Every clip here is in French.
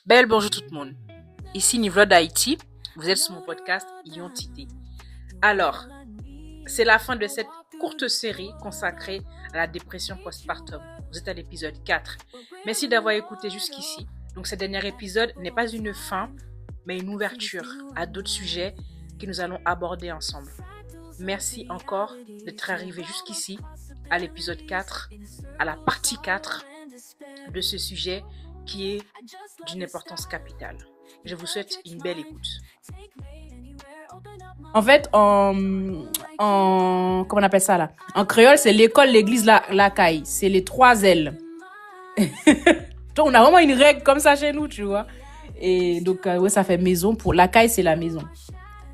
Belle bonjour tout le monde. Ici Nivlo d'Haïti. Vous êtes sur mon podcast Identité. Alors, c'est la fin de cette courte série consacrée à la dépression postpartum. Vous êtes à l'épisode 4. Merci d'avoir écouté jusqu'ici. Donc, ce dernier épisode n'est pas une fin, mais une ouverture à d'autres sujets que nous allons aborder ensemble. Merci encore d'être arrivé jusqu'ici à l'épisode 4, à la partie 4 de ce sujet qui est d'une importance capitale. Je vous souhaite une belle écoute. En fait, comment on appelle ça là? En créole, c'est l'école, l'église, la caille. C'est les 3 L. Donc, on a vraiment une règle comme ça chez nous, tu vois. Et donc, ouais, ça fait maison. Pour la caille, c'est la maison.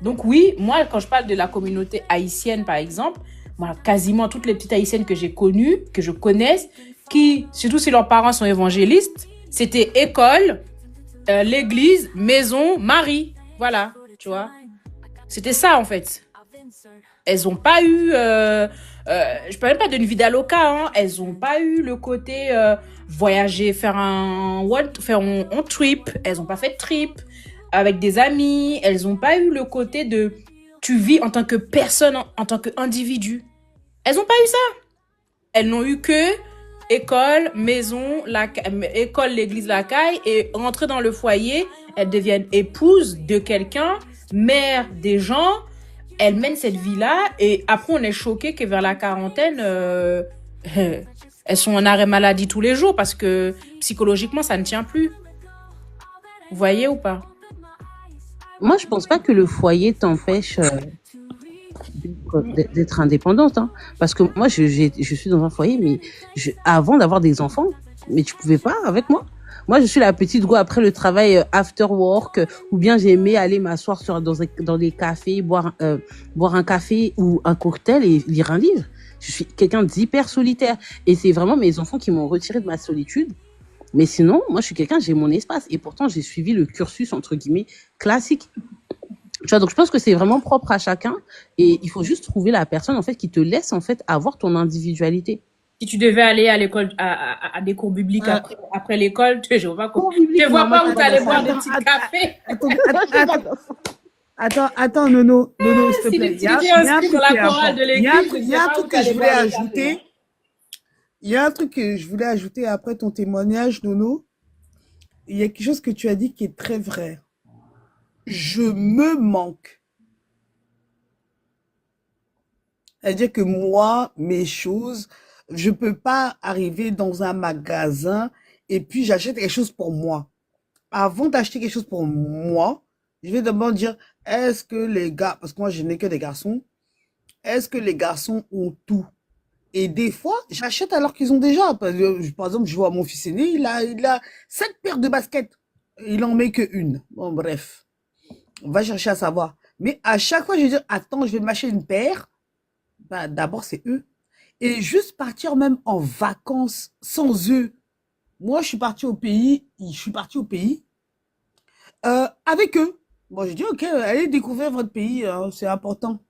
Donc, oui, moi, quand je parle de la communauté haïtienne, par exemple, moi, quasiment toutes les petites haïtiennes que j'ai connues, que je connaisse, qui, surtout si leurs parents sont évangélistes, c'était école, l'église, maison, mari. Voilà, tu vois. C'était ça, en fait. Elles ont pas eu... je parle même pas d'une vida loca, hein. Elles ont pas eu le côté voyager, faire un trip. Elles ont pas fait de trip avec des amis. Elles ont pas eu le côté de... Tu vis en tant que personne, en tant qu'individu. Elles ont pas eu ça. Elles n'ont eu que école, maison, école, l'église, la caille, et rentrer dans le foyer, elles deviennent épouses de quelqu'un, mère des gens, elles mènent cette vie-là, et après on est choqué que vers la quarantaine, elles sont en arrêt maladie tous les jours, parce que psychologiquement, ça ne tient plus. Vous voyez ou pas? Moi, je pense pas que le foyer t'empêche d'être indépendante, hein. Parce que moi, je suis dans un foyer, mais avant d'avoir des enfants, mais tu pouvais pas avec moi. Moi, je suis la petite go après le travail after work, ou bien j'aimais aller m'asseoir dans des cafés, boire un café ou un cocktail et lire un livre. Je suis quelqu'un d'hyper solitaire. Et c'est vraiment mes enfants qui m'ont retiré de ma solitude. Mais sinon, moi, je suis quelqu'un, j'ai mon espace. Et pourtant, j'ai suivi le cursus, entre guillemets, classique. Tu vois, donc je pense que c'est vraiment propre à chacun. Et il faut juste trouver la personne, en fait, qui te laisse, en fait, avoir ton individualité. Si tu devais aller à l'école, à des cours bibliques après l'école, je vois pas où tu allais boire des petits cafés. Attends, Nono, s'il te plaît. Il y a un truc que je voulais ajouter. Il y a un truc que je voulais ajouter après ton témoignage, Nono. Il y a quelque chose que tu as dit qui est très vrai. Je me manque. C'est-à-dire que moi, mes choses, je peux pas arriver dans un magasin et puis j'achète quelque chose pour moi. Avant d'acheter quelque chose pour moi, je vais d'abord dire, est-ce que les gars, parce que moi je n'ai que des garçons, est-ce que les garçons ont tout? Et des fois, j'achète alors qu'ils ont déjà. Par exemple, je vois mon fils aîné, il a 7 paires de baskets. Il en met que une. Bon, bref. On va chercher à savoir. Mais à chaque fois, je vais dire, attends, je vais m'acheter une paire. Bah, d'abord, c'est eux. Et juste partir même en vacances sans eux. Moi, je suis parti au pays avec eux. Bon, je dis, ok, allez découvrir votre pays, hein, c'est important.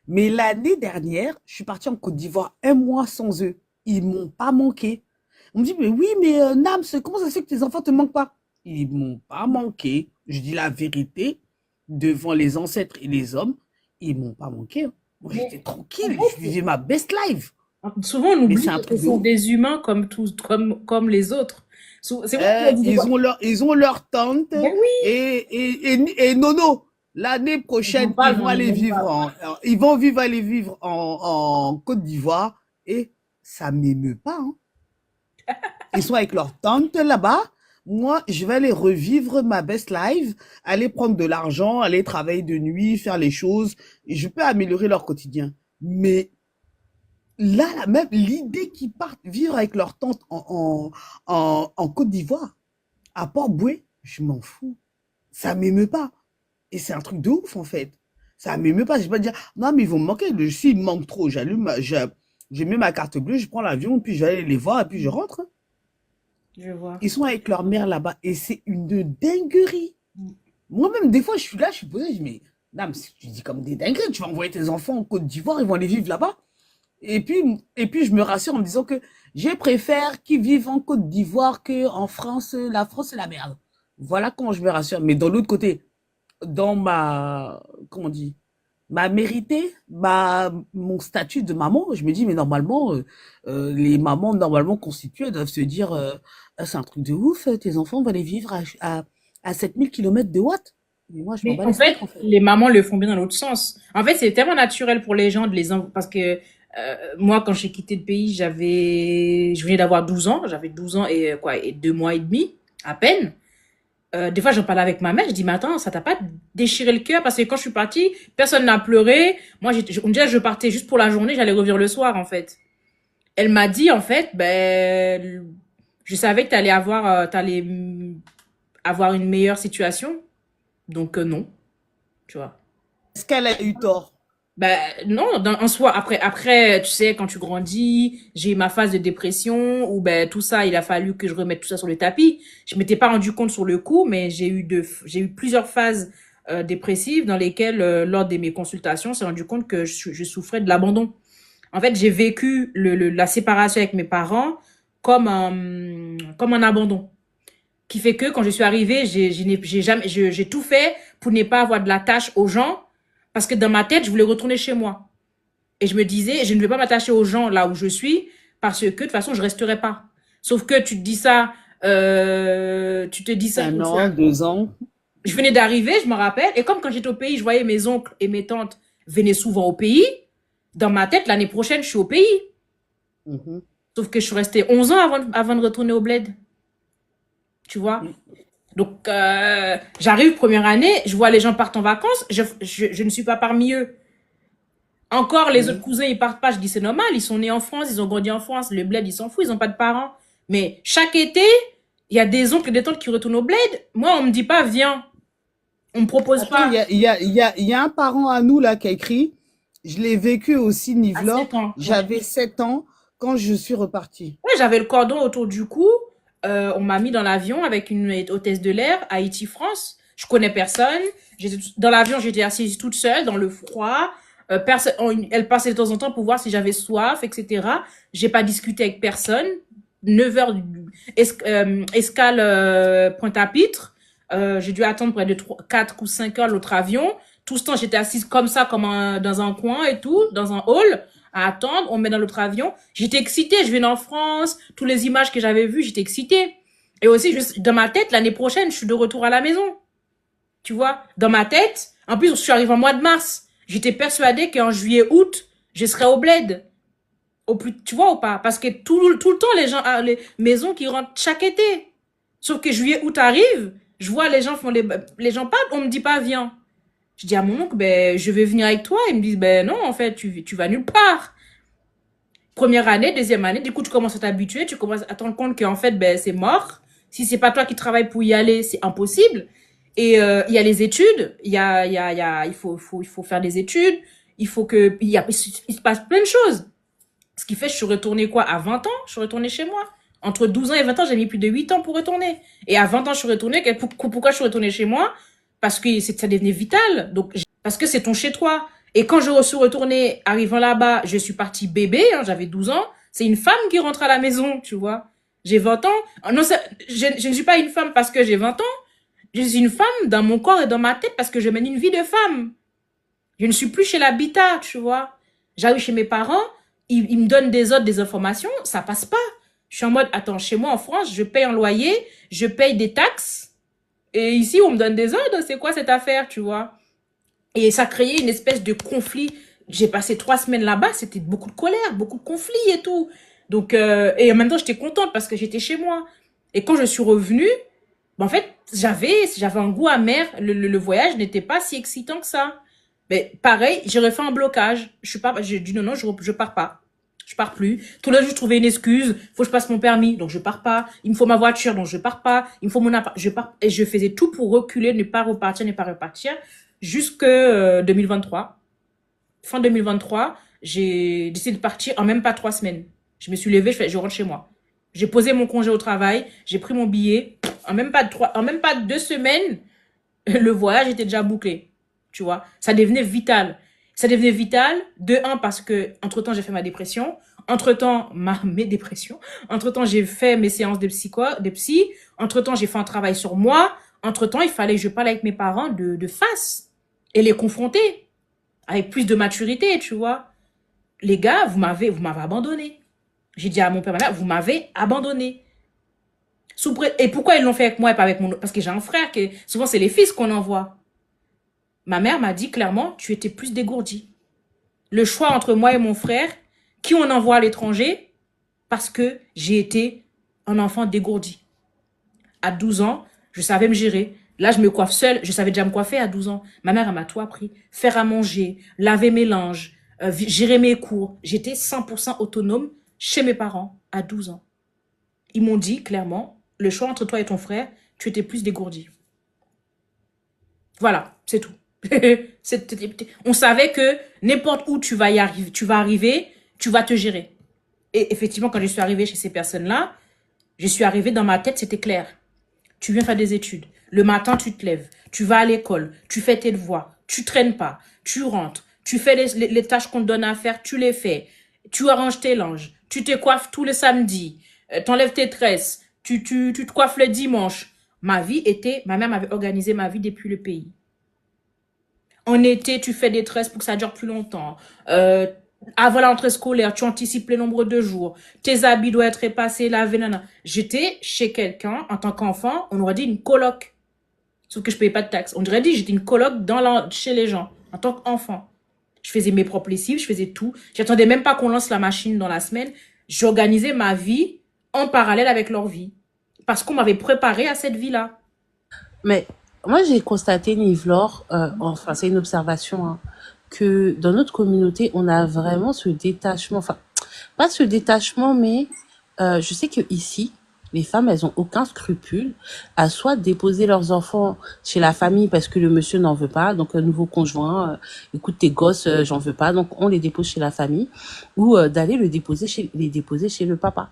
Mais l'année dernière, je suis partie en Côte d'Ivoire 1 mois sans eux. Ils m'ont pas manqué. On me dit, mais oui, mais Nams, comment ça se fait que tes enfants te manquent pas? Ils m'ont pas manqué. Je dis la vérité, devant les ancêtres et les hommes, ils m'ont pas manqué, hein. Moi, j'étais tranquille, je vivais ma best life. Souvent, on oublie que ce sont des humains comme les autres. Ils ont leur tante. Ben oui. Et Nono, l'année prochaine, ils vont aller vivre en Côte d'Ivoire et ça m'émeut pas, hein. Ils sont avec leur tante là-bas. Moi, je vais aller revivre ma best life, aller prendre de l'argent, aller travailler de nuit, faire les choses. Et je peux améliorer leur quotidien. Mais là, même l'idée qu'ils partent vivre avec leur tante en Côte d'Ivoire, à Port-Bouët, je m'en fous. Ça m'émeut pas. Et c'est un truc de ouf, en fait. Ça m'émeut pas. Je vais pas dire, non, mais ils vont me manquer. S'ils me manquent trop, je mets ma carte bleue, je prends l'avion, puis je vais aller les voir, et puis je rentre. Je vois. Ils sont avec leur mère là-bas, et c'est une dinguerie. Moi-même, des fois, je suis là, je suis posé, je dis, mais, non, tu dis comme des dingueries, tu vas envoyer tes enfants en Côte d'Ivoire, ils vont aller vivre là-bas. Et puis, je me rassure en me disant que je préfère qu'ils vivent en Côte d'Ivoire qu'en France. La France, c'est la merde. Voilà comment je me rassure. Mais dans l'autre côté, dans comment on dit, ma mérité, mon statut de maman, je me dis, mais normalement, les mamans normalement constituées doivent se dire, ah, c'est un truc de ouf, tes enfants vont aller vivre à 7000 kilomètres de Watt. Mais moi, je m'en Mais bats en les fait, steaks, en fait. les mamans le font bien dans l'autre sens. En fait, c'est tellement naturel pour les gens de les parce que moi, quand j'ai quitté le pays, je venais d'avoir 12 ans, j'avais 12 ans et 2 mois et demi à peine. Des fois, j'en parlais avec ma mère, je dis, mais attends, ça t'a pas déchiré le cœur parce que quand je suis partie, personne n'a pleuré. Moi, on dirait que je partais juste pour la journée, j'allais revenir le soir, en fait. Elle m'a dit, en fait, ben, je savais que t'allais avoir une meilleure situation. Donc, non, tu vois. Est-ce qu'elle a eu tort? Ben, non, en soi, après, tu sais, quand tu grandis, j'ai eu ma phase de dépression où, ben, tout ça, il a fallu que je remette tout ça sur le tapis. Je m'étais pas rendu compte sur le coup, mais j'ai eu plusieurs phases dépressives dans lesquelles, lors de mes consultations, j'ai rendu compte que je souffrais de l'abandon. En fait, j'ai vécu la séparation avec mes parents comme un abandon. Qui fait que quand je suis arrivée, j'ai tout fait pour ne pas avoir de la tâche aux gens parce que dans ma tête, je voulais retourner chez moi. Et je me disais, je ne vais pas m'attacher aux gens là où je suis parce que de toute façon, je resterai pas. Sauf que tu te dis ça, tu te dis ça. 1 an, 2 ans. Je venais d'arriver, je me rappelle, et comme quand j'étais au pays, je voyais mes oncles et mes tantes venaient souvent au pays. Dans ma tête, l'année prochaine, je suis au pays. Mhm. Sauf que je suis restée 11 ans avant de retourner au bled. Tu vois? Donc, j'arrive première année, je vois les gens partent en vacances, je ne suis pas parmi eux. Encore, les autres cousins, ils partent pas. Je dis, c'est normal, ils sont nés en France, ils ont grandi en France, le bled, ils s'en foutent, ils ont pas de parents. Mais chaque été, il y a des oncles et des tantes qui retournent au bled. Moi, on me dit pas, viens. On me propose Attends, pas. il y a un parent à nous là qui a écrit, je l'ai vécu aussi, À Nivelor, 7 ans. j'avais 7 ans quand je suis repartie. Ouais, j'avais le cordon autour du cou. On m'a mis dans l'avion avec une hôtesse de l'air, Haïti-France. Je connais personne. Dans l'avion, j'étais assise toute seule, dans le froid. Elle passait de temps en temps pour voir si j'avais soif, etc. J'ai pas discuté avec personne. 9 heures, escale Pointe-à-Pitre. J'ai dû attendre près de 4 ou 5 heures l'autre avion. Tout ce temps, j'étais assise comme ça, dans un coin et tout, dans un hall, à attendre. On me met dans l'autre avion. J'étais excitée. Je venais en France. Toutes les images que j'avais vues, j'étais excitée. Et aussi, dans ma tête, l'année prochaine, je suis de retour à la maison. Tu vois, dans ma tête. En plus, je suis arrivée en mois de mars. J'étais persuadée qu'en juillet, août, je serais au bled. Tu vois ou pas? Parce que tout le temps, les maisons qui rentrent chaque été. Sauf que juillet, août arrive, je vois les gens partent, on me dit pas viens. Je dis à mon oncle, ben, je vais venir avec toi. Ils me disent, ben non, en fait, tu vas nulle part. Première année, deuxième année, du coup, tu commences à t'habituer, tu commences à te rendre compte qu'en fait, ben, c'est mort. Si c'est pas toi qui travailles pour y aller, c'est impossible. Et il y a les études, il faut faire des études, il se passe plein de choses. Ce qui fait que je suis retournée à 20 ans, je suis retournée chez moi. Entre 12 ans et 20 ans, j'ai mis plus de 8 ans pour retourner. Et à 20 ans, je suis retournée. Pourquoi je suis retournée chez moi? Parce que ça devenait vital. Donc, parce que c'est ton chez toi. Et quand je suis retournée, arrivant là-bas, je suis partie bébé, hein, j'avais 12 ans. C'est une femme qui rentre à la maison, tu vois. J'ai 20 ans. Non, je ne suis pas une femme parce que j'ai 20 ans. Je suis une femme dans mon corps et dans ma tête parce que je mène une vie de femme. Je ne suis plus chez l'habitat, tu vois. J'arrive chez mes parents, ils me donnent des ordres, des informations, ça passe pas. Je suis en mode, attends, chez moi en France, je paye un loyer, je paye des taxes. Et ici, on me donne des ordres, c'est quoi cette affaire, tu vois? Et ça créait une espèce de conflit. J'ai passé 3 semaines là-bas, c'était beaucoup de colère, beaucoup de conflits et tout. Donc, et en même temps, j'étais contente parce que j'étais chez moi. Et quand je suis revenue, en fait, j'avais un goût amer. Le voyage n'était pas si excitant que ça. Mais pareil, j'ai refait un blocage. J'ai dit non, je pars pas. Je pars plus. Tous les jours, je trouvais une excuse. Faut que je passe mon permis, donc je pars pas. Il me faut ma voiture, donc je pars pas. Il me faut mon appart, je pars. Et je faisais tout pour reculer, ne pas repartir, jusque 2023. Fin 2023, j'ai décidé de partir en même pas 3 semaines. Je me suis levée, je rentre chez moi. J'ai posé mon congé au travail, j'ai pris mon billet. En même pas 2 semaines, le voyage était déjà bouclé. Tu vois, ça devenait vital. Ça devenait vital, de un, parce que, entre-temps, j'ai fait ma dépression. Entre-temps, mes dépressions. Entre-temps, j'ai fait mes séances de psy. Entre-temps, j'ai fait un travail sur moi. Entre-temps, il fallait que je parle avec mes parents de face et les confronter avec plus de maturité, tu vois. Les gars, vous m'avez abandonné. J'ai dit à mon père, ma mère, vous m'avez abandonné. Et pourquoi ils l'ont fait avec moi et pas avec mon autre? Parce que j'ai un frère, souvent c'est les fils qu'on envoie. Ma mère m'a dit clairement, tu étais plus dégourdi. Le choix entre moi et mon frère, qui on envoie à l'étranger, parce que j'ai été un enfant dégourdi. À 12 ans, je savais me gérer. Là, je me coiffe seule. Je savais déjà me coiffer à 12 ans. Ma mère, elle m'a tout appris. Faire à manger, laver mes linges, gérer mes cours. J'étais 100% autonome chez mes parents à 12 ans. Ils m'ont dit clairement, le choix entre toi et ton frère, tu étais plus dégourdi. Voilà, c'est tout. On savait que n'importe où tu vas arriver, tu vas te gérer. Et effectivement, quand je suis arrivée chez ces personnes-là, je suis arrivée dans ma tête, c'était clair. Tu viens faire des études. Le matin, tu te lèves. Tu vas à l'école. Tu fais tes devoirs. Tu traînes pas. Tu rentres. Tu fais les tâches qu'on te donne à faire. Tu les fais. Tu arranges tes linges. Tu te coiffes tous les samedis. T'enlèves tes tresses. Tu te coiffes le dimanche. Ma mère m'avait organisé ma vie depuis le pays. En été, tu fais des tresses pour que ça dure plus longtemps. Avant la rentrée scolaire, tu anticipes le nombre de jours. Tes habits doivent être repassés, lavés, nanana. J'étais chez quelqu'un, en tant qu'enfant, on aurait dit une coloc. Sauf que je payais pas de taxes. On aurait dit j'étais une coloc chez les gens, en tant qu'enfant. Je faisais mes propres lessives, je faisais tout. J'attendais même pas qu'on lance la machine dans la semaine. J'organisais ma vie en parallèle avec leur vie. Parce qu'on m'avait préparé à cette vie-là. Mais moi, j'ai constaté, Nive-Laure, enfin, c'est une observation, hein, que dans notre communauté, on a vraiment ce détachement, enfin, pas ce détachement, mais je sais que ici, les femmes, elles ont aucun scrupule à soit déposer leurs enfants chez la famille parce que le monsieur n'en veut pas, donc un nouveau conjoint, écoute tes gosses, j'en veux pas, donc on les dépose chez la famille, ou d'aller les déposer chez le papa.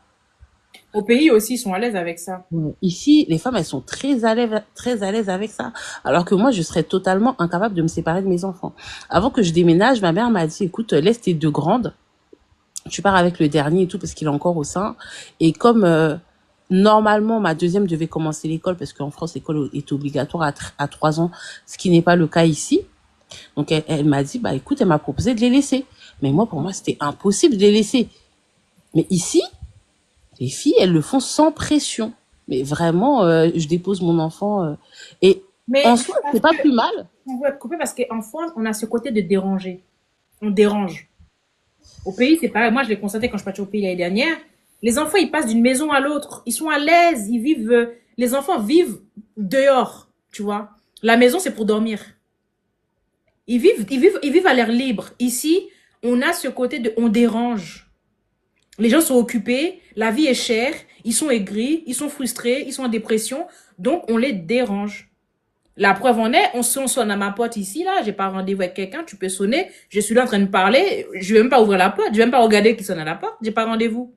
Au pays aussi, ils sont à l'aise avec ça. Ici, les femmes, elles sont très à l'aise avec ça. Alors que moi, je serais totalement incapable de me séparer de mes enfants. Avant que je déménage, ma mère m'a dit, écoute, laisse tes deux grandes. Tu pars avec le dernier et tout parce qu'il est encore au sein. Et comme normalement, ma deuxième devait commencer l'école parce qu'en France, l'école est obligatoire à 3 ans, ce qui n'est pas le cas ici. Donc, elle m'a dit, bah écoute, elle m'a proposé de les laisser. Mais moi, pour moi, c'était impossible de les laisser. Mais ici, les filles, elles le font sans pression. Mais vraiment, je dépose mon enfant. Et Mais en soi, c'est pas plus mal. On veut être coupé parce qu'en France, on a ce côté de déranger. On dérange. Au pays, c'est pareil. Moi, je l'ai constaté quand je suis partie au pays l'année dernière. Les enfants, ils passent d'une maison à l'autre. Ils sont à l'aise. Ils vivent. Les enfants vivent dehors, tu vois. La maison, c'est pour dormir. Ils vivent à l'air libre. Ici, on a ce côté de on dérange. Les gens sont occupés, la vie est chère, ils sont aigris, ils sont frustrés, ils sont en dépression, donc on les dérange. La preuve en est, on sonne à ma porte ici, là, j'ai pas rendez-vous avec quelqu'un, tu peux sonner, je suis là en train de parler, je vais même pas ouvrir la porte, je vais même pas regarder qui sonne à la porte, j'ai pas rendez-vous.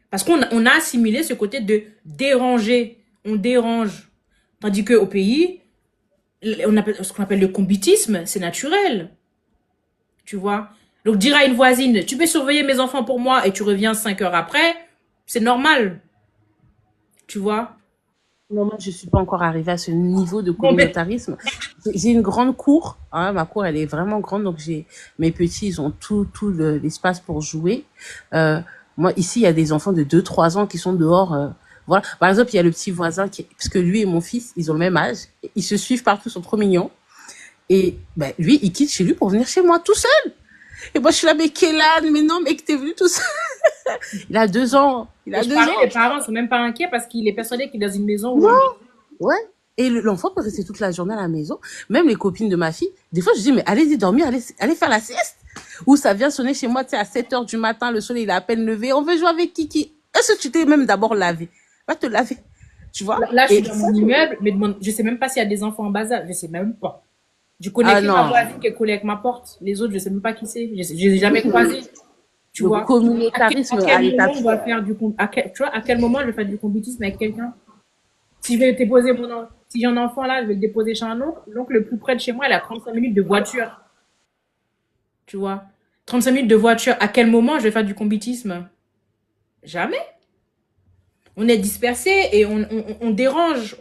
Parce qu'on a assimilé ce côté de déranger, on dérange. Tandis qu'au pays, ce qu'on appelle le combitisme, c'est naturel. Tu vois? Donc, dire à une voisine, tu peux surveiller mes enfants pour moi et tu reviens 5 heures après, c'est normal. Tu vois? Non, moi, je suis pas encore arrivée à ce niveau de communautarisme. J'ai une grande cour. Hein, ma cour, elle est vraiment grande. Donc, mes petits, ils ont tout l'espace pour jouer. Moi, ici, il y a des enfants de 2-3 ans qui sont dehors. Voilà. Par exemple, il y a le petit voisin parce que lui et mon fils, ils ont le même âge. Ils se suivent partout, ils sont trop mignons. Et, ben, lui, il quitte chez lui pour venir chez moi tout seul. Et moi, je suis là, mais Kélan, mais non, mais que t'es venu tout seul. Il a 2 ans. Il a 2 ans. Les parents sont même pas inquiets parce qu'il est persuadé qu'il est dans une maison où... Non. Ouais. Et l'enfant peut rester toute la journée à la maison. Même les copines de ma fille, des fois, je dis, mais allez-y dormir, allez faire la sieste. Ou ça vient sonner chez moi, tu sais, à 7 heures du matin, le soleil, il est à peine levé. On veut jouer avec Kiki. Est-ce que tu t'es même d'abord lavé? Va te laver. Tu vois? Là, je suis dans mon immeuble, mais je sais même pas s'il y a des enfants en bas âge. Je sais même pas. Je connais que ma voisine qui est collée avec ma porte. Les autres, je sais même pas qui c'est. Je les ai jamais croisés. Tu vois? Communautarisme à quel moment on va faire à quel moment je vais faire du combitisme avec quelqu'un? Si je vais déposer si j'ai un enfant là, je vais le déposer chez un oncle. L'oncle le plus près de chez moi, il a 35 minutes de voiture. Tu vois? 35 minutes de voiture. À quel moment je vais faire du combitisme? Jamais. On est dispersés et on dérange.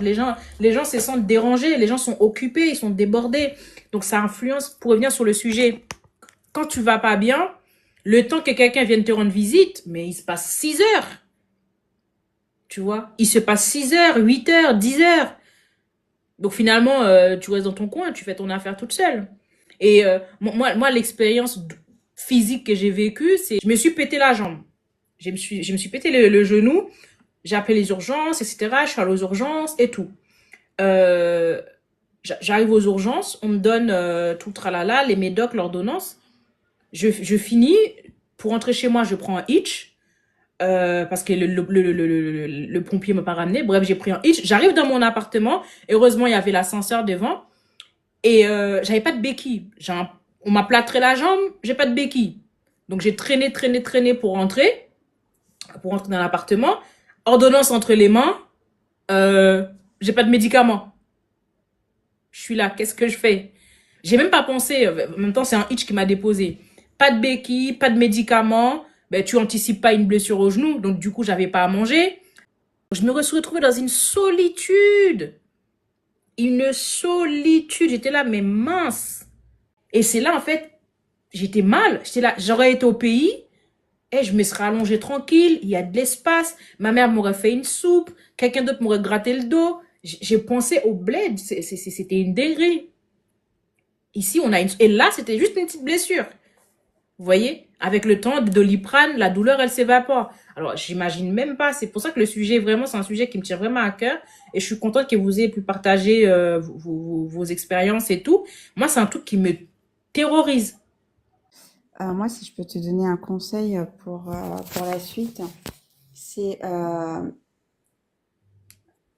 Les gens se sentent dérangés, les gens sont occupés, ils sont débordés. Donc ça influence, pour revenir sur le sujet, quand tu vas pas bien, le temps que quelqu'un vienne te rendre visite, mais il se passe 6 heures. Tu vois, il se passe 6 heures, 8 heures, 10 heures. Donc finalement, tu restes dans ton coin, tu fais ton affaire toute seule. Et moi l'expérience physique que j'ai vécue, c'est je me suis pété la jambe. Je me suis pété le genou, j'ai appelé les urgences, etc. Je suis allée aux urgences et tout. Euh, J'arrive aux urgences, on me donne tout le tralala, les médocs, l'ordonnance. Je finis, pour rentrer chez moi, je prends un hitch, parce que le pompier m'a pas ramené. Bref, j'ai pris un hitch. J'arrive dans mon appartement. Heureusement, il y avait l'ascenseur devant. Et j'avais pas de béquille. On m'a plâtré la jambe, j'ai pas de béquille. Donc j'ai traîné pour rentrer dans l'appartement. Ordonnance entre les mains. J'ai pas de médicaments. Je suis là, qu'est-ce que je fais? J'ai même pas pensé. En même temps, c'est un hitch qui m'a déposé. Pas de béquille, pas de médicaments. Ben, tu anticipes pas une blessure au genou. Donc du coup, j'avais pas à manger. Je me suis retrouvée dans une solitude. Une solitude. J'étais là, mais mince. Et c'est là, en fait, j'étais mal. J'étais là, j'aurais été au pays, et je me serais allongée tranquille, il y a de l'espace, ma mère m'aurait fait une soupe, quelqu'un d'autre m'aurait gratté le dos. J'ai pensé au bled, c'était une dinguerie. Ici, et là, c'était juste une petite blessure. Vous voyez? Avec le temps, de Doliprane, la douleur, elle s'évapore. Alors, j'imagine même pas. C'est pour ça que le sujet, vraiment, c'est un sujet qui me tient vraiment à cœur. Et je suis contente que vous ayez pu partager vos expériences et tout. Moi, c'est un truc qui me terrorise. Moi, si je peux te donner un conseil pour la suite, c'est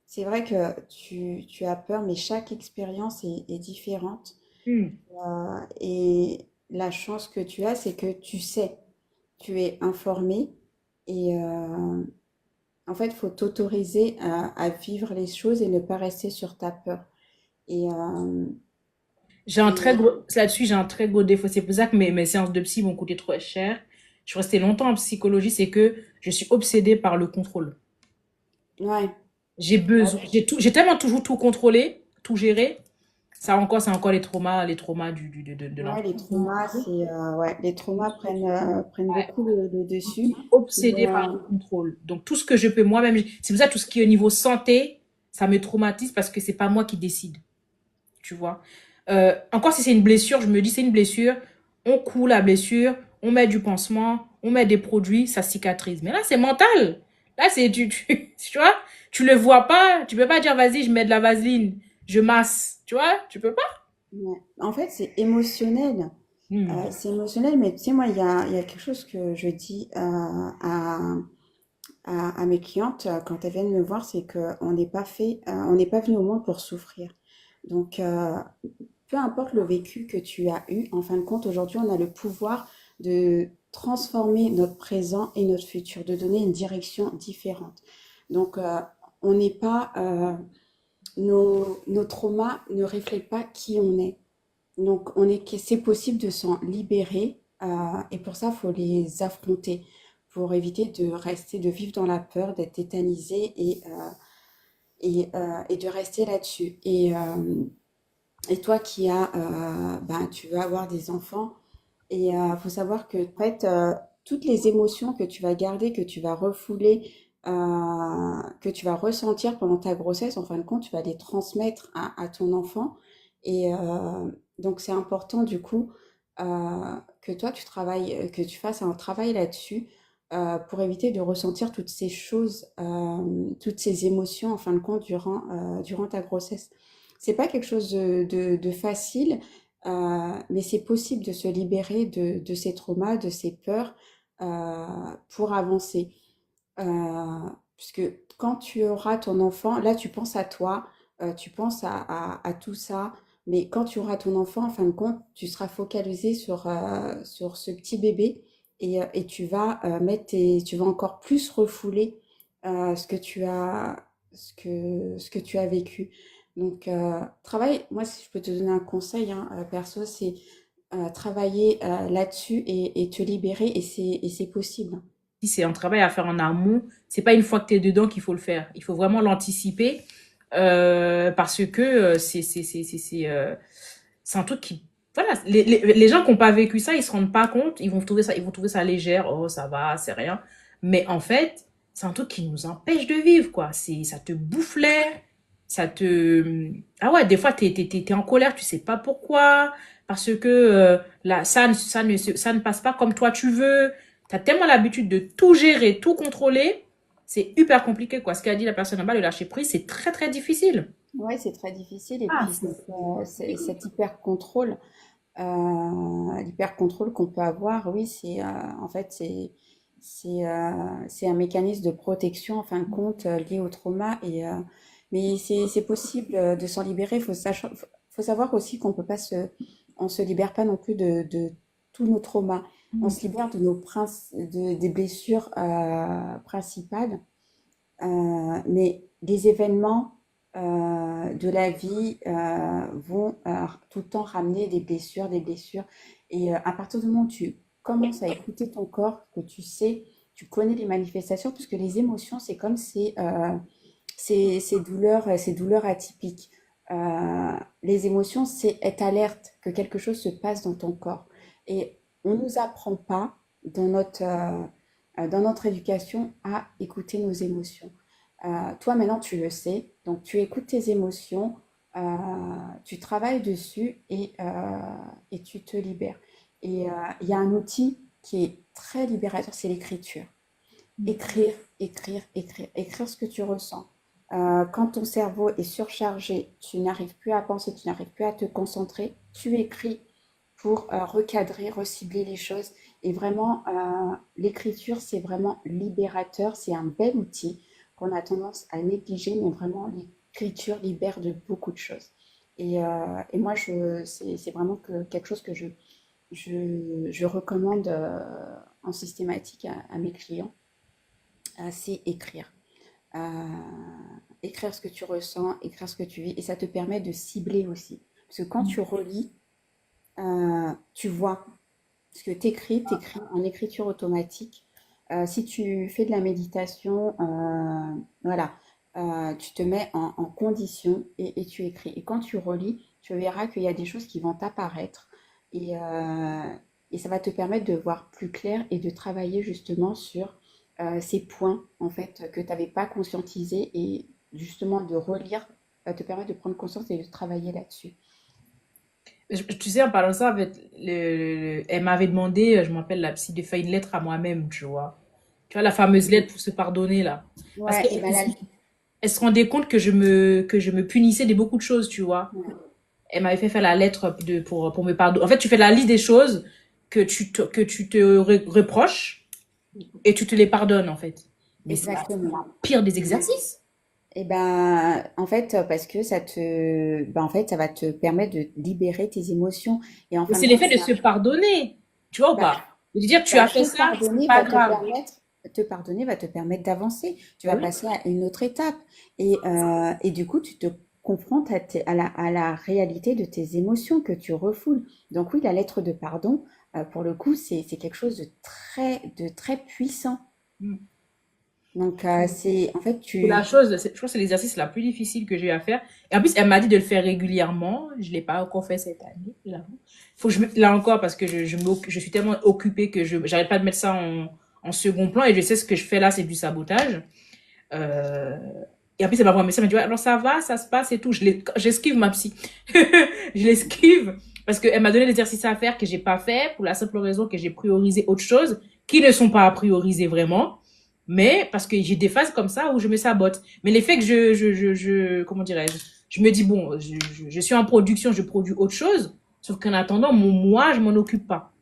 c'est vrai que tu as peur, mais chaque expérience est différente. Hmm. Et la chance que tu as, c'est que tu sais, tu es informé et en fait, il faut t'autoriser à vivre les choses et ne pas rester sur ta peur. Et, et Là-dessus, j'ai un très gros défaut. C'est pour ça que mes séances de psy m'ont coûté trop cher. Je suis restée longtemps en psychologie, c'est que je suis obsédée par le contrôle. ouais, J'ai tellement toujours tout contrôlé, tout géré. C'est encore les traumas de ouais, les l'enfance. traumas, ouais, les traumas prennent Ouais. beaucoup le dessus. Obsédée Mais par le contrôle. Donc, tout ce que je peux moi-même, c'est pour ça tout ce qui est au niveau santé, ça me traumatise parce que c'est pas moi qui décide. Tu vois. Encore si c'est une blessure, je me dis c'est une blessure, on coud la blessure, on met du pansement, on met des produits, ça cicatrise. Mais là, c'est mental. Là, tu vois, tu le vois pas, tu peux pas dire vas-y, je mets de la vaseline, je masse. Tu vois, tu peux pas. ouais. En fait, c'est émotionnel. Hmm. C'est émotionnel, mais tu sais, moi, il y a quelque chose que je dis à mes clientes quand elles viennent me voir, c'est qu'on n'est pas on n'est pas venu au monde pour souffrir. Donc, peu importe le vécu que tu as eu, en fin de compte, aujourd'hui, on a le pouvoir de transformer notre présent et notre futur, de donner une direction différente. Donc, on n'est pas, nos traumas ne reflètent pas qui on est. Donc, c'est possible de s'en libérer et pour ça, il faut les affronter pour éviter de vivre dans la peur, d'être tétanisé et de rester là-dessus. Et toi ben, tu vas avoir des enfants et faut savoir que en fait, toutes les émotions que tu vas garder, que tu vas refouler, que tu vas ressentir pendant ta grossesse, en fin de compte, tu vas les transmettre à ton enfant. Et donc, c'est important du coup que toi, que tu fasses un travail là-dessus pour éviter de ressentir toutes ces choses, toutes ces émotions, en fin de compte, durant ta grossesse. C'est pas quelque chose de facile, mais c'est possible de se libérer de ces traumas, de ces peurs pour avancer. Puisque quand tu auras ton enfant, là tu penses à toi, tu penses à tout ça, mais quand tu auras ton enfant, en fin de compte, tu seras focalisé sur ce petit bébé et tu vas encore plus refouler ce que tu as, ce que tu as vécu. Donc, moi, si je peux te donner un conseil, hein, perso, c'est travailler là-dessus et te libérer, et c'est possible. Si c'est un travail à faire en amont, c'est pas une fois que tu es dedans qu'il faut le faire. Il faut vraiment l'anticiper parce que c'est un truc qui voilà, les gens qui n'ont pas vécu ça, ils se rendent pas compte, ils vont trouver ça légère, oh ça va, c'est rien. Mais en fait, c'est un truc qui nous empêche de vivre quoi. Ça te bouffe l'air, ça te ah ouais, des fois t'es en colère, tu sais pas pourquoi parce que là ça ne passe pas comme toi tu veux. T'as tellement l'habitude de tout gérer, tout contrôler, c'est hyper compliqué quoi. Ce qu'a dit la personne en bas, le lâcher prise, c'est très très difficile. Ouais, c'est très difficile. Et Ah, puis, cet l'hyper-contrôle qu'on peut avoir, oui, en fait, c'est un mécanisme de protection, en fin de compte, lié au trauma. Mais c'est possible de s'en libérer. Faut savoir aussi on se libère pas non plus de tous nos traumas. On se libère des blessures principales, mais les événements de la vie vont tout le temps ramener des blessures, des blessures. Et à partir du moment où tu commences à écouter ton corps, que tu sais, tu connais les manifestations, puisque les émotions, c'est comme ces douleurs atypiques. Les émotions, c'est être alerte que quelque chose se passe dans ton corps. Et on ne nous apprend pas dans notre éducation à écouter nos émotions. Toi, maintenant, tu le sais. Donc, tu écoutes tes émotions, tu travailles dessus et tu te libères. Et il y a un outil qui est très libérateur, c'est l'écriture. Écrire, écrire, écrire, écrire ce que tu ressens. Quand ton cerveau est surchargé, tu n'arrives plus à penser, tu n'arrives plus à te concentrer, tu écris pour recadrer, recibler les choses. Et vraiment, l'écriture, c'est vraiment libérateur, c'est un bel outil qu'on a tendance à négliger, mais vraiment, l'écriture libère de beaucoup de choses. Et moi, c'est vraiment quelque chose que je recommande en systématique à mes clients, c'est écrire. Euh, Écrire ce que tu ressens, écrire ce que tu vis, et ça te permet de cibler aussi. Parce que quand tu relis, tu vois. Parce que t'écris en écriture automatique. Si tu fais de la méditation, voilà, tu te mets en condition et tu écris. Et quand tu relis, tu verras qu'il y a des choses qui vont apparaître et, euh, et ça va te permettre de voir plus clair et de travailler justement sur ces points en fait que tu n'avais pas conscientisés et justement de relire va te permettre de prendre conscience et de travailler là-dessus. Tu sais, en parlant de ça, elle m'avait demandé, je m'appelle la psy, de faire une lettre à moi-même, tu vois. Tu vois, la fameuse lettre pour se pardonner, là. Parce Ouais, et qu'ben là, elle se rendait compte que je me punissais de beaucoup de choses, tu vois. ouais, Elle m'avait fait faire la lettre pour me pardonner. En fait, tu fais la liste des choses que tu te reproches et tu te les pardonnes, en fait. Mais c'est la exactement. pire des exercices. Et ben, en fait, parce que en fait, ça va te permettre de libérer tes émotions. Et en Mais fin de c'est compte, l'effet de se pardonner, tu vois ou bah, pas? De dire, tu bah, as fait ça, c'est pas grave. te pardonner va te permettre d'avancer. Tu Ben vas oui. passer à une autre étape. Et du coup, tu te confrontes à la réalité de tes émotions que tu refoules. Donc oui, la lettre de pardon, pour le coup, c'est quelque chose de très puissant. Donc, en fait, C'est la chose, je crois que c'est l'exercice la plus difficile que j'ai eu à faire. Et en plus, elle m'a dit de le faire régulièrement. Je ne l'ai pas encore fait cette année, j'avoue. Faut que là encore, parce que je suis tellement occupée que je n'arrête pas de mettre ça en second plan et je sais ce que je fais là, c'est du sabotage. Euh, et en plus, elle m'a envoyé un message, elle m'a dit, ouais, alors ça va, ça se passe et tout. J'esquive ma psy. Je l'esquive parce qu'elle m'a donné des exercices à faire que j'ai pas fait pour la simple raison que j'ai priorisé autre chose qui ne sont pas à prioriser vraiment. Mais parce que j'ai des phases comme ça où je me sabote. Mais l'effet que comment dirais-je, je me dis, bon, je suis en production, je produis autre chose. Sauf qu'en attendant, moi, je m'en occupe pas.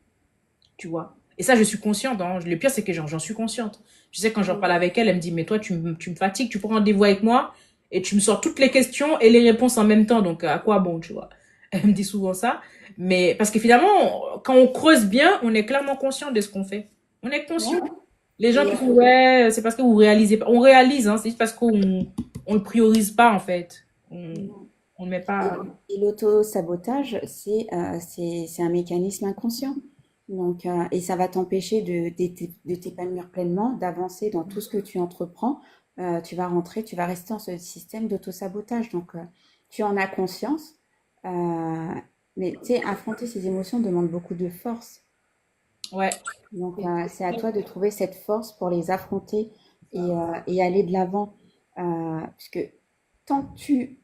Tu vois. Et ça, je suis consciente. Hein. Le pire, c'est que j'en suis consciente. Je sais, quand j'en parle avec elle, elle me dit, mais toi, tu me fatigues, tu prends rendez-vous avec moi et tu me sors toutes les questions et les réponses en même temps. Donc, à quoi bon, tu vois. Elle me dit souvent ça. Mais parce que finalement, quand on creuse bien, on est clairement conscient de ce qu'on fait. On est conscient. ouais. Les gens Et, qui font, ouais, c'est parce que vous réalisez pas. On réalise, hein, c'est juste parce on le priorise pas, en fait. On ne met et, pas. et l'auto-sabotage, c'est un mécanisme inconscient. Donc, et ça va t'empêcher de t'épanouir pleinement, d'avancer dans tout ce que tu entreprends. Tu vas rester dans ce système d'auto-sabotage. Donc, tu en as conscience. Euh, mais tu sais, affronter ces émotions demande beaucoup de force. Ouais. Donc, c'est à toi de trouver cette force pour les affronter et aller de l'avant. Puisque tant que tu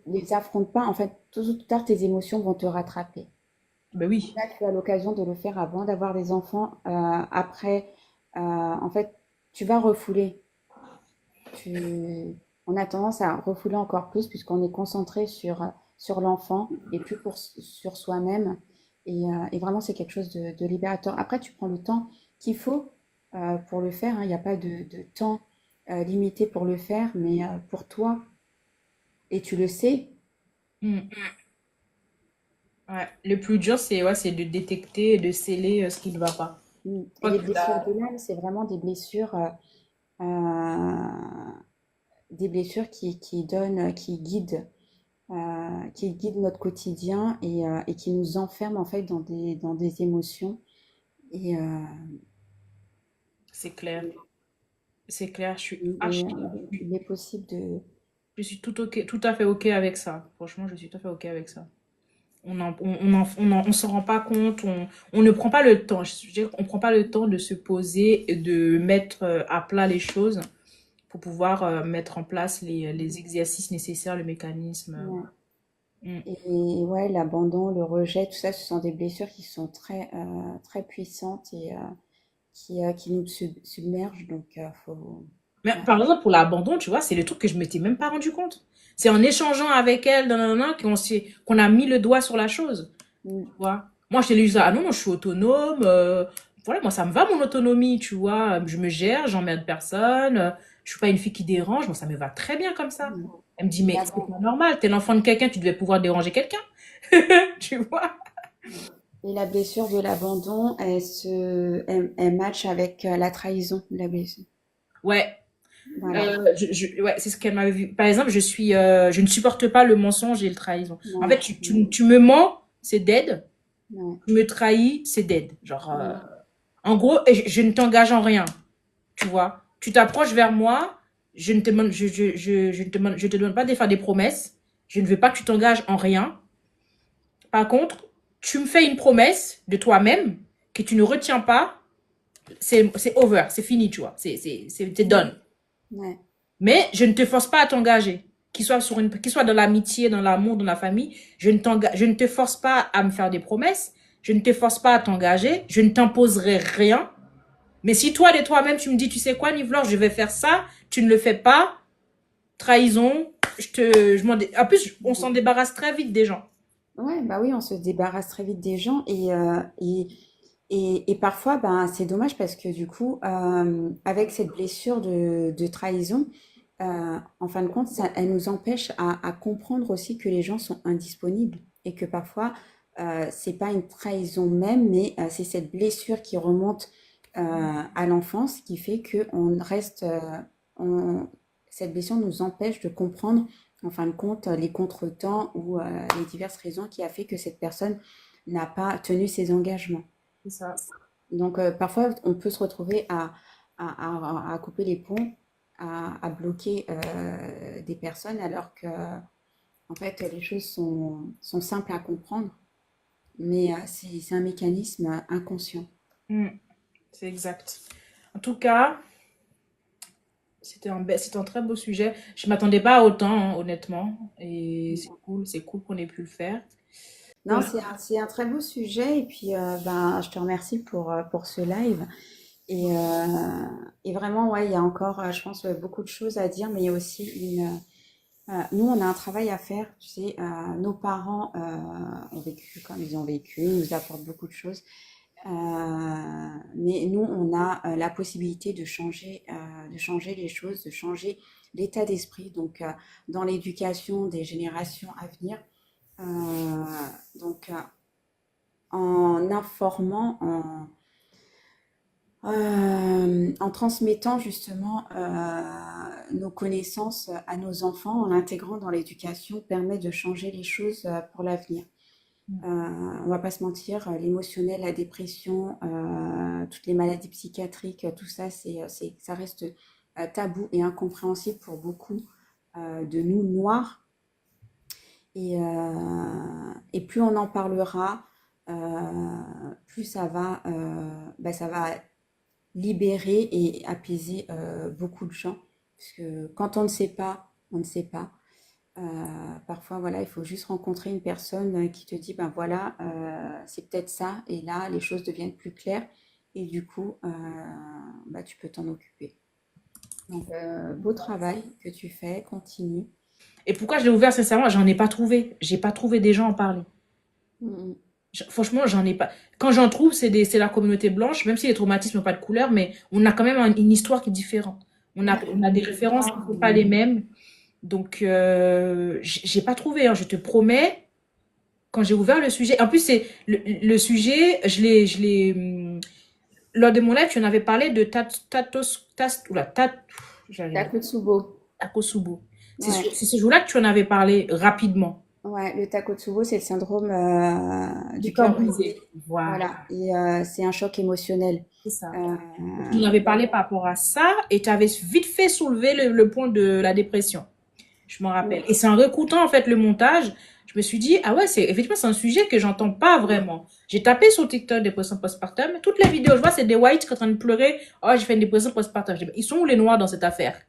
les affrontes pas, en fait, tôt ou tard, tes émotions vont te rattraper. Ben oui. Là, tu as l'occasion de le faire avant d'avoir des enfants. Après, en fait, tu vas refouler. Tu... On a tendance à refouler encore plus puisqu'on est concentré sur l'enfant et plus sur soi-même. Et vraiment, c'est quelque chose de libérateur. Après, tu prends le temps qu'il faut pour le faire, hein. Il n'y a pas de temps limité pour le faire, mais pour toi, et tu le sais. Mm. Ouais. Le plus dur, c'est de détecter et de sceller ce qui ne va pas. Et Toi, les tu blessures l'as. de l'âme, c'est vraiment euh, des blessures qui donnent, qui guident notre quotidien et qui nous enferment en fait dans des émotions. Et, C'est clair. C'est clair. et, il est possible de... Je suis tout à fait OK avec ça. Franchement, je suis tout à fait OK avec ça. On s'en rend pas compte, on ne prend pas le temps. Je veux dire, on prend pas le temps de se poser et de mettre à plat les choses pour pouvoir mettre en place les exercices nécessaires, le mécanisme. Ouais. Mm. Et ouais, l'abandon, le rejet, tout ça, ce sont des blessures qui sont très puissantes et qui nous submergent. Donc, faut... Mais Ouais. par exemple, pour l'abandon, tu vois, c'est le truc que je m'étais même pas rendu compte. C'est en échangeant avec elle, nanana, qu'on a mis le doigt sur la chose. Mm. Tu vois. Moi, je t'ai dit ça, ah non, non, je suis autonome. Voilà, moi, ça me va mon autonomie, tu vois. Je me gère, j'emmerde personne. Je suis pas une fille qui dérange. Moi, ça me va très bien comme ça. Mm. Elle me dit, Et mais c'est pas normal. T'es l'enfant de quelqu'un, tu devais pouvoir déranger quelqu'un. Tu vois. et la blessure de l'abandon, elle match avec la trahison, la blessure. Ouais. Voilà. Ouais, c'est ce qu'elle m'avait vu. Par exemple, je ne supporte pas le mensonge et le trahison. En Ouais. fait, tu me mens, c'est dead. Ouais. Tu me trahis, c'est dead. Genre, Mm. en gros, et je ne t'engage en rien. Tu vois. Tu t'approches vers moi, je ne te demande, je ne te demande, je te demande pas de faire des promesses. Je ne veux pas que tu t'engages en rien. Par contre, tu me fais une promesse de toi-même que tu ne retiens pas, c'est over, c'est fini, tu vois. C'est done. Ouais. Mais je ne te force pas à t'engager. Qu'il soit dans l'amitié, dans l'amour, dans la famille, je ne te force pas à me faire des promesses. Je ne te force pas à t'engager. Je ne t'imposerai rien. Mais si toi, de toi-même, tu me dis, tu sais quoi, Nivlore, je vais faire ça, tu ne le fais pas, trahison, en plus, on s'en débarrasse très vite des gens. Ouais, bah oui, on se débarrasse très vite des gens et parfois, ben, c'est dommage parce que du coup, avec cette blessure de trahison, en fin de compte, elle nous empêche à comprendre aussi que les gens sont indisponibles et que parfois, c'est pas une trahison même, mais c'est cette blessure qui remonte à l'enfance qui fait que on reste, cette blessure nous empêche de comprendre, en fin de compte, les contretemps ou les diverses raisons qui a fait que cette personne n'a pas tenu ses engagements. C'est ça. Donc, parfois, on peut se retrouver à couper les ponts, à bloquer des personnes, alors que, en fait, les choses sont simples à comprendre, mais c'est un mécanisme inconscient. Mm, c'est exact. En tout cas, c'était un très beau sujet. Je m'attendais pas à autant, hein, honnêtement. Et c'est cool qu'on ait pu le faire. Non, c'est un très beau sujet, et puis ben, je te remercie pour ce live. Et vraiment, ouais, il y a encore, je pense, beaucoup de choses à dire, mais il y a aussi nous, on a un travail à faire, tu sais, nos parents ont vécu comme ils ont vécu, ils nous apportent beaucoup de choses. Mais nous, on a la possibilité de changer les choses, de changer l'état d'esprit. Donc, dans l'éducation des générations à venir, euh, donc en informant, en transmettant justement nos connaissances à nos enfants, en l'intégrant dans l'éducation, permet de changer les choses pour l'avenir. On va pas se mentir, l'émotionnel, la dépression, toutes les maladies psychiatriques, tout ça, ça reste tabou et incompréhensible pour beaucoup de nous noirs. Et plus on en parlera, plus ça va libérer et apaiser beaucoup de gens. Parce que quand on ne sait pas, on ne sait pas. Parfois, voilà, il faut juste rencontrer une personne qui te dit, ben voilà, c'est peut-être ça, et là, les choses deviennent plus claires, et du coup, tu peux t'en occuper. Donc, beau travail que tu fais, continue. Et pourquoi je l'ai ouvert sincèrement? J'en ai pas trouvé. J'ai pas trouvé des gens à en parler. Mm, Franchement, j'en ai pas. Quand j'en trouve, c'est la communauté blanche, même si les traumatismes n'ont pas de couleur, mais on a quand même une histoire qui est différente. On a des références qui ne sont pas les mêmes. Donc, j'ai pas trouvé, hein, je te promets, quand j'ai ouvert le sujet. En plus, c'est le sujet, lors de mon live, tu en avais parlé de Takotsubo. Takotsubo. Ouais. C'est ce jour-là que tu en avais parlé rapidement. Ouais, le Takotsubo, c'est le syndrome du Du corps cœur brisé. brisé. Voilà, Voilà. Et c'est un choc émotionnel. c'est ça. Euh, Tu en avais parlé par rapport à ça et tu avais vite fait soulever le point de la dépression. Je m'en rappelle. Et c'est en réécoutant en fait le montage, je me suis dit, ah ouais, effectivement, c'est un sujet que j'entends pas vraiment. J'ai tapé sur TikTok dépression postpartum, toutes les vidéos, je vois, c'est des whites qui sont en train de pleurer. Oh, j'ai fait une dépression postpartum. Je dis, ils sont où les noirs dans cette affaire?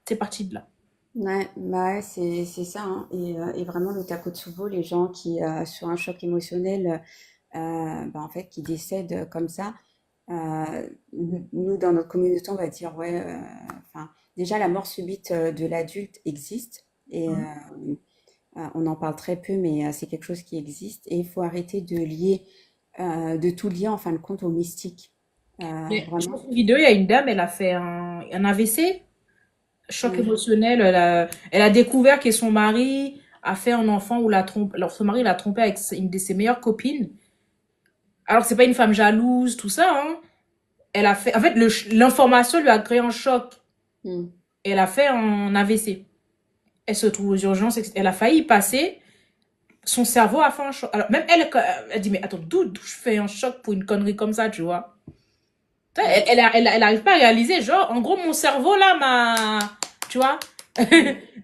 C'est parti de là. ouais, c'est ça, hein. Et vraiment, le Takotsubo, les gens qui, sur un choc émotionnel, en fait, qui décèdent comme ça, nous, dans notre communauté, on va dire, ouais, déjà, la mort subite de l'adulte existe. Et on en parle très peu, mais c'est quelque chose qui existe. Et il faut arrêter de tout lier, en fin de compte, au mystique. Mais je Vraiment. pense une vidéo, il y a une dame, elle a fait un AVC, choc Mm. émotionnel. Elle a découvert que son mari a fait un enfant ou l'a trompé. Alors, son mari l'a trompé avec une de ses meilleures copines. Alors, c'est pas une femme jalouse, tout ça, hein. Elle a fait, en fait, l'information lui a créé un choc. Mm. Elle a fait un AVC. Elle se trouve aux urgences, etc. Elle a failli y passer. Son cerveau a fait un choc. Alors, même elle dit, mais attends, d'où je fais un choc pour une connerie comme ça, tu vois? Elle arrive pas à réaliser, genre, en gros, mon cerveau, là, tu vois,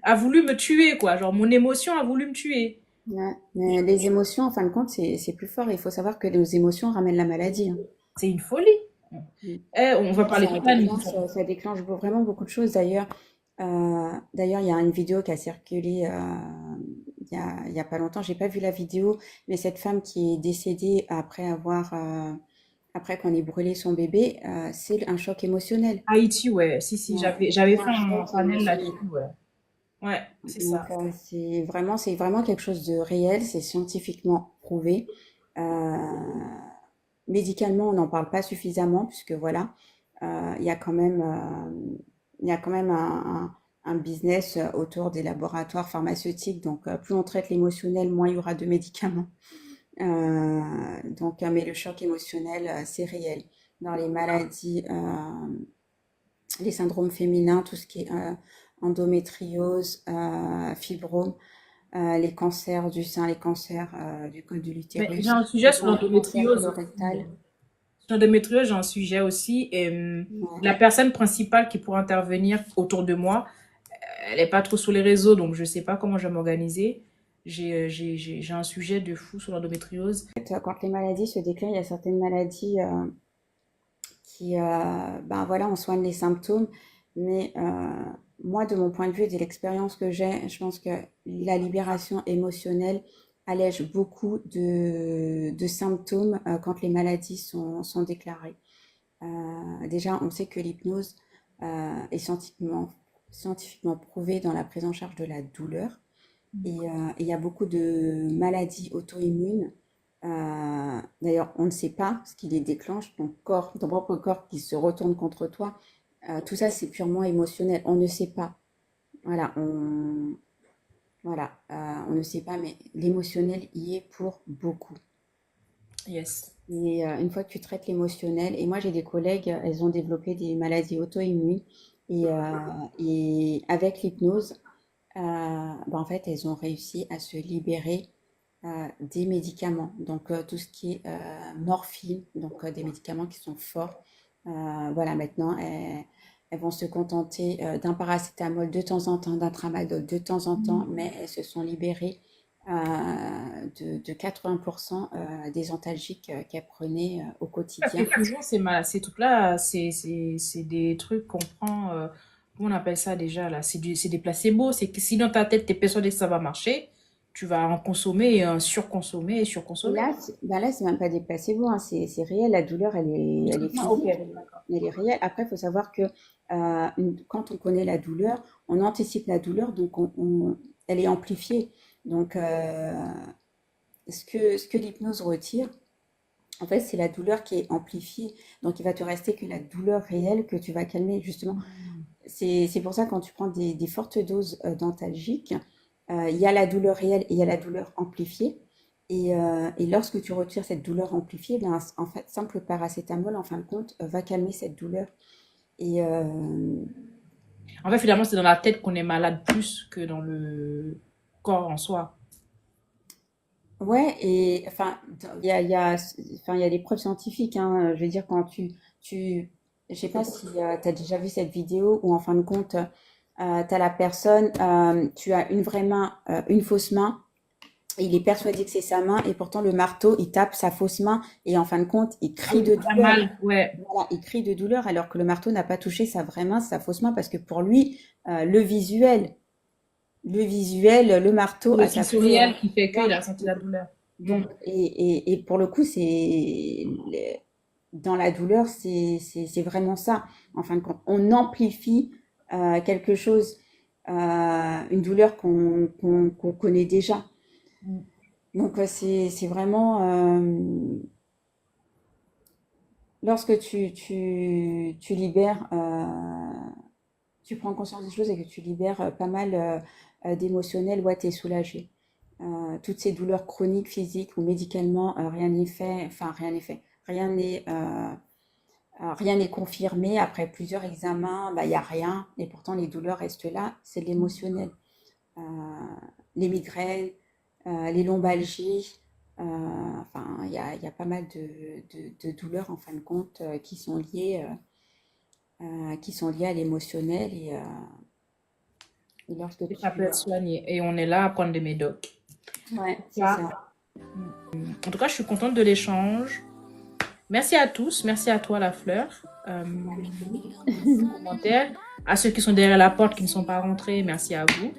a voulu me tuer, quoi. Genre, mon émotion a voulu me tuer. Ouais. Mais les émotions, en fin de compte, c'est plus fort. Il faut savoir que les émotions ramènent la maladie, hein. C'est une folie. Mm. On va parler de plein Ça déclenche vraiment beaucoup de choses. D'ailleurs, il y a une vidéo qui a circulé il y a pas longtemps. J'ai pas vu la vidéo, mais cette femme qui est décédée après qu'on ait brûlé son bébé, c'est un choc émotionnel. Haïti, ouais. Si, Ouais. j'avais C'est fait un un choc panel émotionnel. là-dessus, ouais. Ouais, c'est Donc, ça. c'est vraiment quelque chose de réel. C'est scientifiquement prouvé. Euh, Médicalement, on n'en parle pas suffisamment puisque voilà, il y a quand même, un business autour des laboratoires pharmaceutiques. Donc, plus on traite l'émotionnel, moins il y aura de médicaments. Mais le choc émotionnel, c'est réel. Dans les maladies, les syndromes féminins, tout ce qui est endométriose, fibrome, les cancers du sein, les cancers du col de Mais l'utérus, j'ai un sujet les sur cancers l'endométriose. colorectal. Sur l'endométriose, j'ai un sujet aussi. Et Ouais. la personne principale qui pourrait intervenir autour de moi, elle n'est pas trop sur les réseaux, donc je ne sais pas comment je vais m'organiser. J'ai un sujet de fou sur l'endométriose. En fait, quand les maladies se déclarent, il y a certaines maladies qui, voilà, on soigne les symptômes, mais moi, de mon point de vue et de l'expérience que j'ai, je pense que la libération émotionnelle allège beaucoup de symptômes quand les maladies sont déclarées. Déjà, on sait que l'hypnose est scientifiquement prouvée dans la prise en charge de la douleur. Et il y a beaucoup de maladies auto-immunes. D'ailleurs, on ne sait pas ce qui les déclenche, ton propre corps qui se retourne contre toi. Tout ça, c'est purement émotionnel. On ne sait pas. Voilà, on ne sait pas, mais l'émotionnel y est pour beaucoup. Yes. Et une fois que tu traites l'émotionnel, et moi j'ai des collègues, elles ont développé des maladies auto-immunes, et avec l'hypnose, en fait, elles ont réussi à se libérer des médicaments, donc tout ce qui est morphine, donc des médicaments qui sont forts. Voilà, maintenant, elles vont se contenter d'un paracétamol de temps en temps, d'un tramadol de temps en temps, mais elles se sont libérées de 80% des antalgiques qu'elles prenaient au Parce que quotidien. souvent, ces trucs-là, c'est des trucs qu'on prend, comment on appelle ça déjà là? C'est des placebos. C'est que si dans ta tête, t'es persuadé que ça va marcher, tu vas en consommer, surconsommer et surconsommer. Là, c'est même pas des placebos, hein, c'est réel. La douleur, elle est Ah, ok, physique, d'accord. elle est réelle. Après, il faut savoir que quand on connaît la douleur, on anticipe la douleur, donc elle est amplifiée. Donc, ce que l'hypnose retire, en fait, c'est la douleur qui est amplifiée. Donc, il va te rester que la douleur réelle que tu vas calmer, justement. C'est pour ça, quand tu prends des fortes doses d'antalgiques, il y a la douleur réelle et il y a la douleur amplifiée. Et lorsque tu retires cette douleur amplifiée, ben, en fait, simple paracétamol, en fin de compte, va calmer cette douleur. Et En fait, finalement, c'est dans la tête qu'on est malade plus que dans le corps en soi. ouais, et enfin, enfin, il y a des preuves scientifiques, hein. Je veux dire, quand je sais pas si tu as déjà vu cette vidéo où, en fin de compte, tu as la personne, tu as une vraie main, une fausse main. Il est persuadé que c'est sa main et pourtant le marteau, il tape sa fausse main et en fin de compte, il crie de Pas douleur. mal, ouais. Voilà, il crie de douleur alors que le marteau n'a pas touché sa vraie main, sa fausse main, parce que pour lui, le marteau Le a tapé. sensoriel qui fait qu'il a senti la douleur. Donc, et pour le coup, dans la douleur, c'est vraiment ça. En fin de compte, on amplifie quelque chose, une douleur qu'on connaît déjà. Donc, c'est vraiment lorsque tu libères, tu prends conscience des choses et que tu libères pas mal d'émotionnel, ouais, t'es soulagé. Toutes ces douleurs chroniques, physiques ou médicalement, rien n'est fait, enfin rien n'est fait, rien n'est confirmé. Après plusieurs examens, bah, il n'y a rien, et pourtant les douleurs restent là, c'est de l'émotionnel. Euh, les migraines, les lombalgies, enfin il y a pas mal de douleurs en fin de compte qui sont liées à l'émotionnel et lorsque Et ça peut être soigné. Et on est là à prendre des médocs. Ouais, c'est Ça. ça. En tout cas, je suis contente de l'échange. Merci à tous. Merci à toi, la fleur. Commentaires. À ceux qui sont derrière la porte, qui ne sont pas rentrés, merci à vous.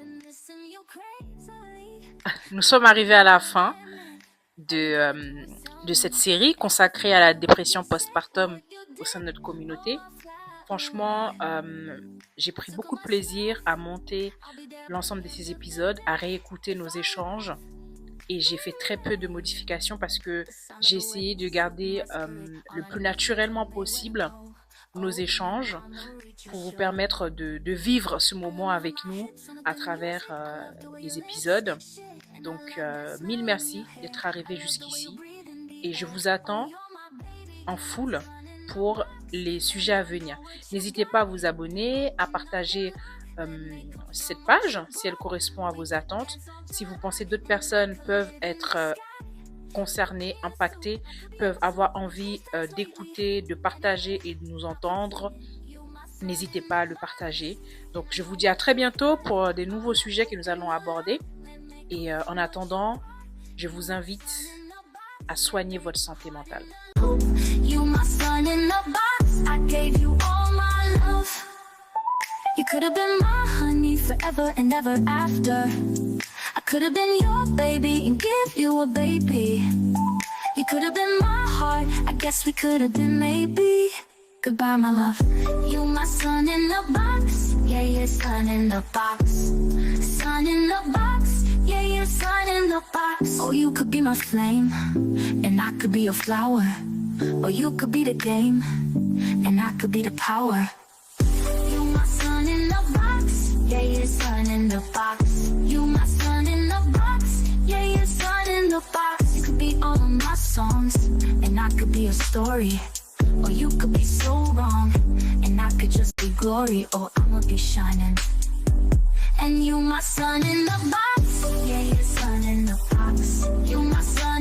Nous sommes arrivés à la fin de cette série consacrée à la dépression postpartum au sein de notre communauté. Franchement, j'ai pris beaucoup de plaisir à monter l'ensemble de ces épisodes, à réécouter nos échanges. Et j'ai fait très peu de modifications parce que j'ai essayé de garder le plus naturellement possible nos échanges pour vous permettre de vivre ce moment avec nous à travers les épisodes. Donc, mille merci d'être arrivé jusqu'ici. Et je vous attends en foule pour les sujets à venir. N'hésitez pas à vous abonner, à partager cette page si elle correspond à vos attentes. Si vous pensez que d'autres personnes peuvent être concernées, impactées, peuvent avoir envie d'écouter, de partager et de nous entendre, n'hésitez pas à le partager. Donc je vous dis à très bientôt pour des nouveaux sujets que nous allons aborder. Et en attendant, je vous invite à soigner votre santé mentale. You my son in the box, I gave you all my love. You could have been my honey forever and ever after. I could have been your baby and give you a baby. You could have been my heart, I guess we could have been maybe. Goodbye my love. You my son in the box, yeah, yeah, son in the box. Son in the box, yeah, yeah, son in the box. Oh, you could be my flame, and I could be your flower. Or you could be the game, and I could be the power. You my son in the box, yeah, yeah, son in the box. You my son in the box, yeah, yeah, son in the box. You could be all of my songs, and I could be a story. Or you could be so wrong, and I could just be glory. Oh, I'ma be shining. And you my son in the box, yeah, yeah, son in the box. box. You my sun